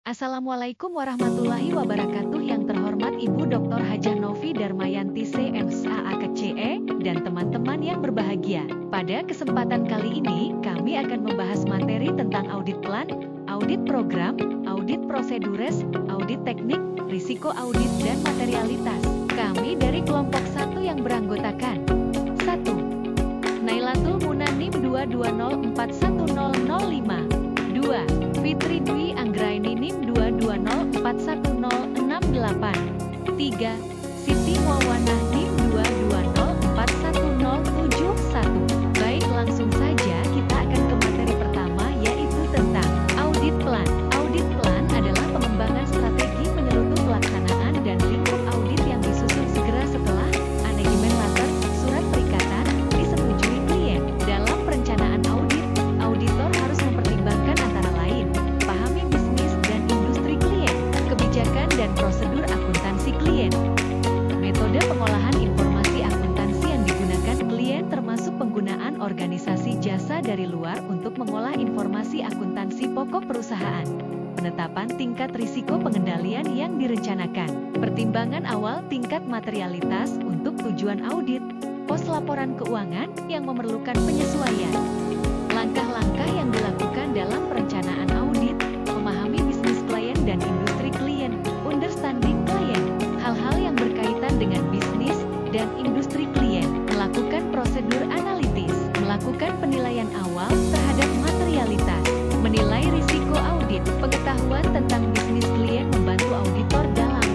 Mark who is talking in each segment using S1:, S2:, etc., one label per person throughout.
S1: Assalamualaikum warahmatullahi wabarakatuh. Yang terhormat Ibu Dr. Hajah Novi Darmayanti CMSAAKCE dan teman-teman yang berbahagia. Pada kesempatan kali ini, kami akan membahas materi tentang audit plan, audit program, audit prosedures, audit teknik, risiko audit dan materialitas. Kami dari kelompok 1 yang beranggotakan 1. Nailatul Muna NIM 220410005. 2. Fitri Dwi Anggraini NIM 220410068. 3. Siti Mawanah NIM 2204171. Baik, langsung saja kita akan ke materi pertama, yaitu tentang audit plan. Audit plan adalah pengembangan strategi menyeluruh pelaksanaan dan lingkup audit yang disusun segera setelah manajemen latar surat perikatan disetujui klien. Dalam perencanaan audit, auditor harus mempertimbangkan antara lain pahami bisnis dan industri klien, kebijakan dan prosedur akuntansi klien, metode pengolahan informasi akuntansi yang digunakan klien termasuk penggunaan organisasi jasa dari luar untuk mengolah informasi akuntansi pokok perusahaan, penetapan tingkat risiko pengendalian yang direncanakan, pertimbangan awal tingkat materialitas untuk tujuan audit, pos laporan keuangan yang memerlukan penyesuaian. Langkah-langkah yang dilakukan dalam perencanaan audit, memahami bisnis klien dan industri klien, understanding klien, hal-hal yang berkaitan dengan bisnis dan industri klien, melakukan prosedur analitis, melakukan penilaian awal terhadap materialitas, menilai risiko audit, pengetahuan tentang bisnis klien membantu auditor dalam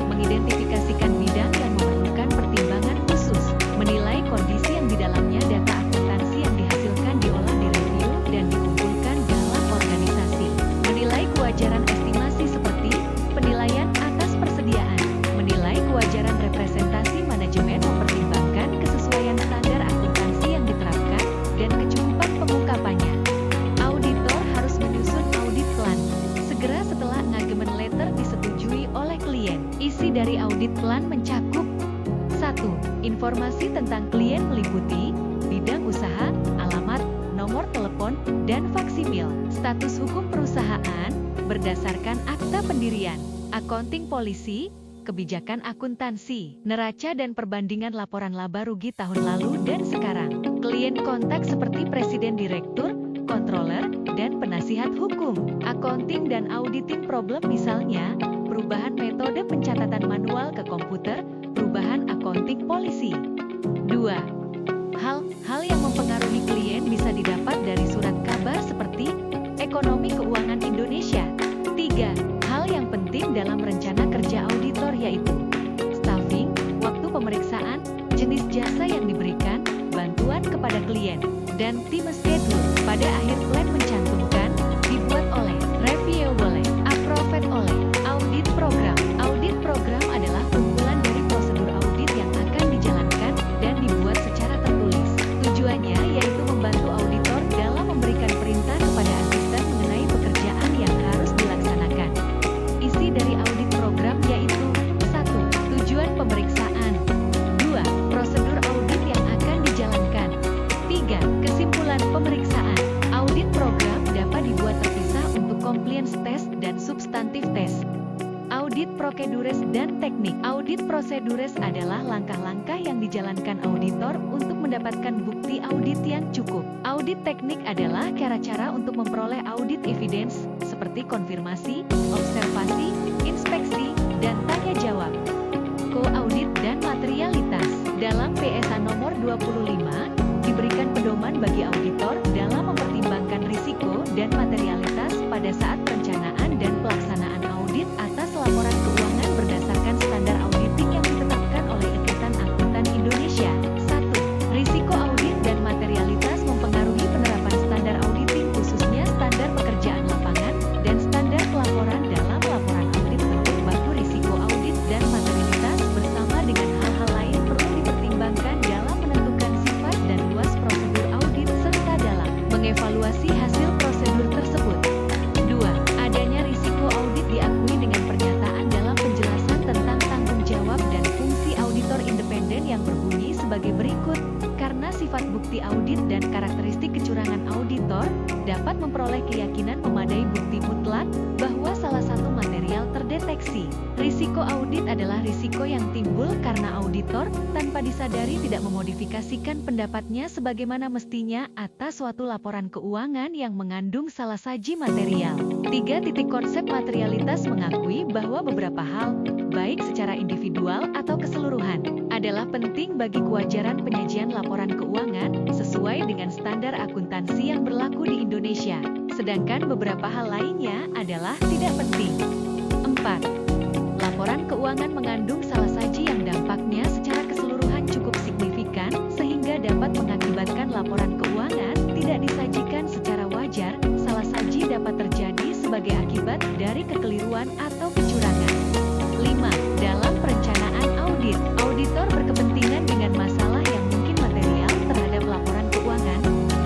S1: mengidentifikasikan bidang yang memerlukan pertimbangan khusus, menilai kondisi yang di dalamnya data akuntansi yang dihasilkan diolah, direview, dan dikumpulkan dalam organisasi, menilai kewajaran estimasi seperti penilaian atas persediaan, menilai kewajaran representasi manajemen, mempertimbangkan kesesuaian standar akuntansi yang diterapkan, dan kecukupan pengungkapannya. Auditor harus menyusun audit plan segera setelah engagement letter disetujui oleh klien. Isi dari audit plan mencakup 1. Informasi tentang klien meliputi bidang usaha, alamat, nomor telepon, dan faksimil, status hukum perusahaan berdasarkan akta pendirian, accounting policy, kebijakan akuntansi, neraca dan perbandingan laporan laba rugi tahun lalu dan sekarang, klien kontak seperti presiden direktur, controller, dan penasihat hukum, accounting dan auditing problem misalnya, perubahan metode pencatatan manual ke komputer, perubahan accounting policy. 2. Hal-hal yang mempengaruhi klien bisa didapat dari surat kabar seperti ekonomi keuangan Indonesia. 3. Hal yang penting dalam rencana kerja auditor yaitu staffing, waktu pemeriksaan, jenis jasa yang diberikan, bantuan kepada klien, dan tim schedule. Pada akhir plan mencantumkan, dibuat oleh, review oleh, approved oleh, audit program. Audit program adalah kumpulan dari prosedur audit yang akan dijalankan dan dibuat secara tertulis. Tujuannya yaitu membantu auditor dalam memberikan perintah kepada asisten mengenai pekerjaan yang harus dilaksanakan. Isi dari audit program yaitu 1. Tujuan pemeriksaan, 2. Prosedur audit yang akan dijalankan, 3. Kesimpulan pemeriksaan. Audit program dapat dibuat terpisah untuk compliance test dan substantif test. Audit prosedures dan teknik. Audit prosedures adalah langkah-langkah yang dijalankan auditor untuk mendapatkan bukti audit yang cukup. Audit teknik adalah cara-cara untuk memperoleh audit evidence seperti konfirmasi, observasi, inspeksi, dan tanya jawab. Co-audit dan materialitas. Dalam PSA nomor 25, diberikan pedoman bagi auditor dalam mempertimbangkan risiko dan materialitas pada saat perencanaan dan pelaksanaan audit atas laporan keuangan berdasarkan standar auditing yang ditetapkan oleh Ikatan Akuntan Indonesia. 1. Risiko audit dan materialitas mempengaruhi penerapan standar auditing khususnya standar pekerjaan lapangan dan standar pelaporan dalam laporan audit bentuk baku. Risiko audit dan materialitas bersama dengan hal-hal lain perlu dipertimbangkan dalam menentukan sifat dan luas prosedur audit serta dalam mengevaluasi hasil prosedur tersebut. 2. Adanya risiko audit diakui dengan pernyataan dalam penjelasan tentang tanggung jawab dan fungsi auditor independen yang berbunyi sebagai berikut. Karena sifat bukti audit dan karakteristik kecurangan auditor dapat memperoleh keyakinan memadai bukti mutlak bahwa salah satu deteksi. Risiko audit adalah risiko yang timbul karena auditor tanpa disadari tidak memodifikasikan pendapatnya sebagaimana mestinya atas suatu laporan keuangan yang mengandung salah saji material. 3. Konsep materialitas mengakui bahwa beberapa hal, baik secara individual atau keseluruhan, adalah penting bagi kewajaran penyajian laporan keuangan sesuai dengan standar akuntansi yang berlaku di Indonesia. Sedangkan beberapa hal lainnya adalah tidak penting. 4. Laporan keuangan mengandung salah saji yang dampaknya secara keseluruhan cukup signifikan sehingga dapat mengakibatkan laporan keuangan tidak disajikan secara wajar. Salah saji dapat terjadi sebagai akibat dari kekeliruan atau kecurangan. 5. Dalam perencanaan audit, auditor berkepentingan dengan masalah yang mungkin material terhadap laporan keuangan.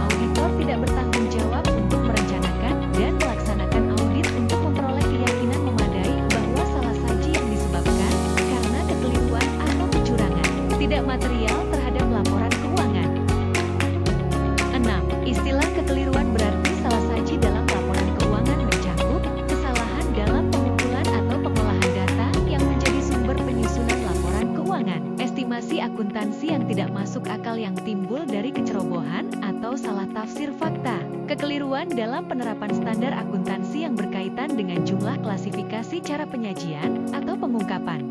S1: Auditor tidak bertanggung jawab untuk merencanakan dan melaksanakan audit untuk memperoleh keyakinan memadai bahwa salah saji yang disebabkan karena kekeliruan atau kecurangan tidak material terhadap laporan keuangan. 6. Istilah kekeliruan berarti salah saji dalam laporan keuangan mencakup kesalahan dalam pengumpulan atau pengolahan data yang menjadi sumber penyusunan laporan keuangan, estimasi akuntansi yang tidak masuk akal yang timbul dari kecerobohan atau salah tafsir fakta, kekeliruan dalam penerapan standar akuntansi yang berkaitan dengan jumlah klasifikasi cara penyajian atau pengungkapan.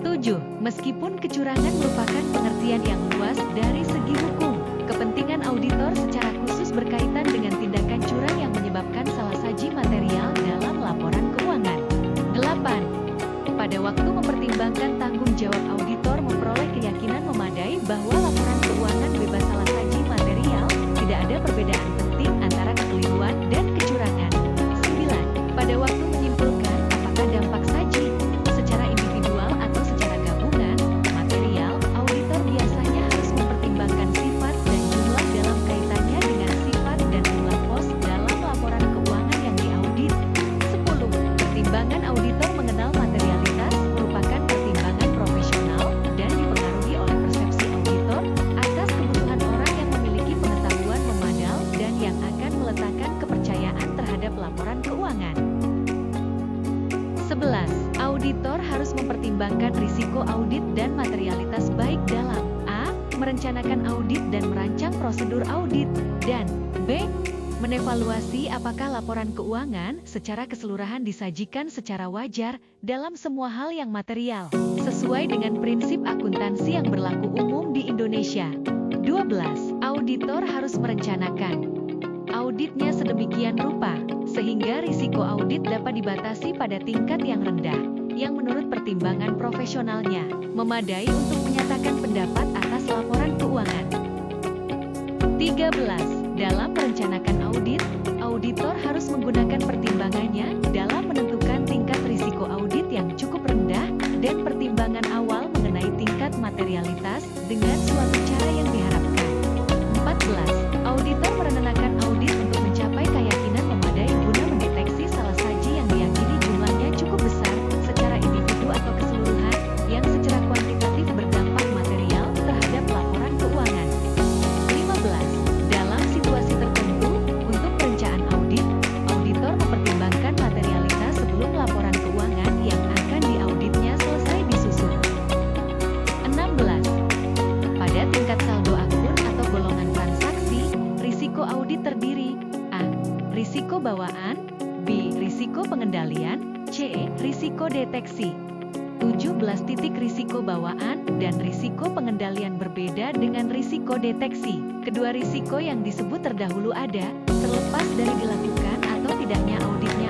S1: 7. Meskipun kecurangan merupakan pengertian yang luas dari segi hukum, kepentingan auditor secara khusus berkaitan dengan tindakan curang yang menyebabkan salah saji material dalam laporan keuangan. 8. Pada waktu mempertimbangkan tanggung jawab auditor memperoleh keyakinan memadai bahwa laporan keuangan bebas salah saji material, tidak ada perbedaan penting antara kekeliruan dan kecurangan. 9. Pada waktu menyimpulkan apakah dampak saji secara individual atau secara gabungan material, auditor biasanya harus mempertimbangkan sifat dan jumlah dalam kaitannya dengan sifat dan jumlah pos dalam laporan keuangan yang diaudit. 10. Pertimbangan auditor mengenal materialitas merupakan pertimbangan profesional dan dipengaruhi oleh persepsi auditor atas kebutuhan orang yang memiliki pengetahuan memadai dan yang akan meletakkan kepercayaan terhadap laporan keuangan. 11. Auditor harus mempertimbangkan risiko audit dan materialitas baik dalam A. Merencanakan audit dan merancang prosedur audit, dan B. Menevaluasi apakah laporan keuangan secara keseluruhan disajikan secara wajar dalam semua hal yang material, sesuai dengan prinsip akuntansi yang berlaku umum di Indonesia. 12. Auditor harus merencanakan auditnya sedemikian rupa, sehingga risiko audit dapat dibatasi pada tingkat yang rendah, yang menurut pertimbangan profesionalnya, memadai untuk menyatakan pendapat atas laporan keuangan. 13. Dalam merencanakan audit, auditor harus menggunakan pertimbangannya dalam menentukan tingkat risiko audit yang cukup rendah dan pertimbangan awal mengenai tingkat materialitas dengan suatu cara yang diharapkan. 14. Auditor merencanakan audit untuk mencapai keyakinan memadai guna mendeteksi salah saji yang diyakini jumlahnya cukup besar secara individu atau keseluruhan yang secara kuantitatif berdampak material terhadap laporan keuangan. 15. Dalam situasi tertentu, untuk perencanaan audit, auditor mempertimbangkan materialitas sebelum laporan keuangan yang akan diauditnya selesai disusun. 16. Pada tingkat saldo akun atau golongan transaksi, risiko audit terdiri A. Risiko bawaan, B. Risiko pengendalian, C. Risiko deteksi. 17. Risiko bawaan dan risiko pengendalian berbeda dengan risiko deteksi. Kedua risiko yang disebut terdahulu ada, terlepas dari dilakukan atau tidaknya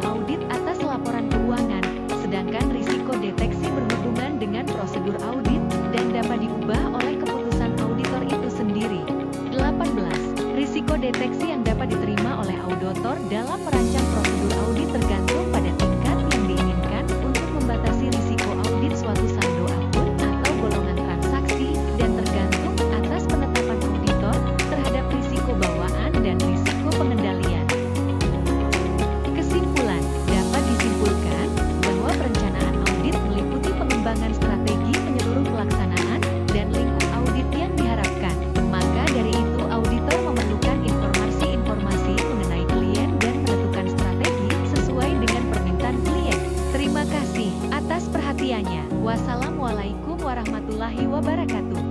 S1: audit atas laporan keuangan, sedangkan risiko deteksi berhubungan dengan prosedur audit dan dapat diubah oleh keputusan auditor itu sendiri. 18. Risiko deteksi yang dapat diterima oleh auditor dalam merancang prosedur audit tergantung pada tingkat yang diinginkan untuk membatasi risiko audit suatu saldo akun atau golongan transaksi dan tergantung atas penetapan auditor terhadap risiko bawaan dan risiko pengendalian. Kesimpulan. Terima kasih atas perhatiannya. Wassalamualaikum warahmatullahi wabarakatuh.